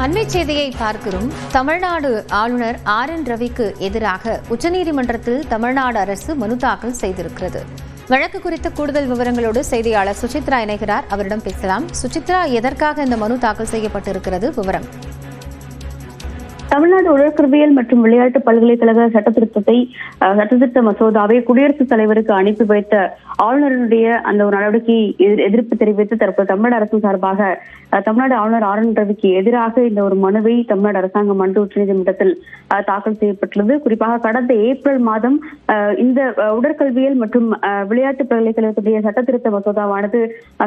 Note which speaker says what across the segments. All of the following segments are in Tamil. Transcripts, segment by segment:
Speaker 1: அண்மை செய்தியை பார்க்கிறோம். தமிழ்நாடு ஆளுநர் RN ரவிக்கு எதிராக உச்சநீதிமன்றத்தில் தமிழ்நாடு அரசு மனு தாக்கல் செய்திருக்கிறது. வழக்கு குறித்த கூடுதல் விவரங்களோடு செய்தியாளர் சுசித்ரா இணைகிறார். அவரிடம் பேசலாம். சுசித்ரா, எதற்காக இந்த மனு தாக்கல் செய்யப்பட்டிருக்கிறது? விவரம்.
Speaker 2: தமிழ்நாடு உடற்கல்வியல் மற்றும் விளையாட்டு பல்கலைக்கழக சட்டத்திருத்த மசோதாவை குடியரசுத் தலைவருக்கு அனுப்பி வைத்த ஆளுநருடைய அந்த ஒரு நடவடிக்கையை எதிர்ப்பு தெரிவித்து தற்போது தமிழ்நாடு அரசு சார்பாக தமிழ்நாடு ஆளுநர் RN ரவிக்கு எதிராக இந்த ஒரு மனுவை தமிழ்நாடு அரசாங்கம் உச்சநீதிமன்றத்தில் தாக்கல் செய்யப்பட்டுள்ளது. குறிப்பாக கடந்த ஏப்ரல் மாதம் இந்த உடற்கல்வியல் மற்றும் விளையாட்டு பல்கலைக்கழகத்துடைய சட்டத்திருத்த மசோதாவானது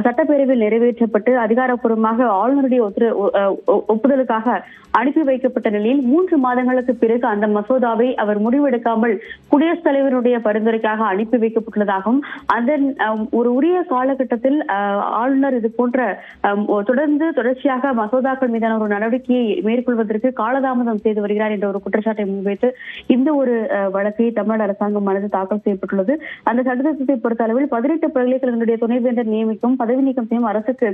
Speaker 2: சட்டப்பேரவையில் நிறைவேற்றப்பட்டு அதிகாரப்பூர்வமாக ஆளுநருடைய ஒப்புதலுக்காக அனுப்பி வைக்கப்பட்ட நிலையில் 3 மாதங்களுக்கு பிறகு அந்த மசோதாவை அவர் முடிவெடுக்காமல் குடியரசுத் தலைவருடைய பரிந்துரைக்காக அனுப்பி வைக்கப்பட்டுள்ளதாகவும் அதன் ஒரு உரிய காலகட்டத்தில் ஆளுநர் இது போன்ற தொடர்ச்சியாக மசோதாக்கள் மீதான ஒரு நடவடிக்கையை மேற்கொள்வதற்கு காலதாமதம் செய்து வருகிறார் என்ற ஒரு குற்றச்சாட்டை முன்வைத்து இந்த ஒரு வழக்கை தமிழ்நாடு அரசாங்கம் தாக்கல் செய்யப்பட்டுள்ளது. அந்த சட்டத்திட்டத்தை பொறுத்த அளவில் 18 பல்கலைக்கழகங்களுடைய துணைவேந்தர் நியமிக்கும் பதவி நீக்கம் செய்யும் அரசுக்கு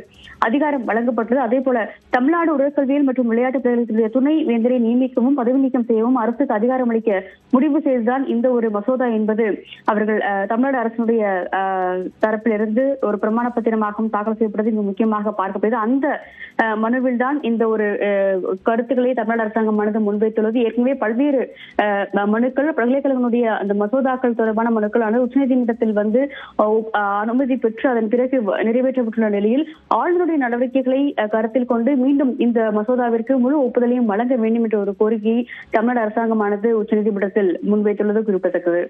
Speaker 2: அதிகாரம் வழங்கப்பட்டது. அதே போல தமிழ்நாடு உடற்கல்வியல் மற்றும் விளையாட்டு பல்கலைக்கழகத்துடைய துணை வேந்தரை நியமிக்கவும் பதவி நீக்கம் செய்யவும் அரசுக்கு அதிகாரம் அளிக்க முடிவு செய்துதான் இந்த ஒரு மசோதா என்பது அவர்கள் தமிழ்நாடு அரசினுடைய தரப்பிலிருந்து ஒரு பிரமாண பத்திரமாகவும் தாக்கல் செய்யப்பட்டது இங்கு முக்கியமாக பார்க்கப்படுது. அந்த மனுவில் தான் இந்த ஒரு கருத்துக்களை தமிழ்நாடு அரசாங்கம் முன்வைத்துள்ளது. ஏற்கனவே பல்வேறு மனுக்கள் பல்கலைக்கழகங்களுடைய அந்த மசோதாக்கள் தொடர்பான மனுக்கள் உச்சநீதிமன்றத்தில் அனுமதி பெற்று அதன் பிறகு நிறைவேற்றப்பட்டுள்ள நிலையில் ஆளுநருடைய நடவடிக்கைகளை கருத்தில் கொண்டு மீண்டும் இந்த மசோதாவிற்கு முழு ஒப்புதலையும் வழங்க வேண்டும் என்ற ஒரு கோரிக்கையை தமிழ்நாடு அரசாங்கமானது உச்சநீதிமன்றத்தில் முன்வைத்துள்ளது குறிப்பிடத்தக்கது.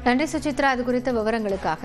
Speaker 1: நன்றி சுசித்ரா, அது குறித்த விவரங்களுக்காக.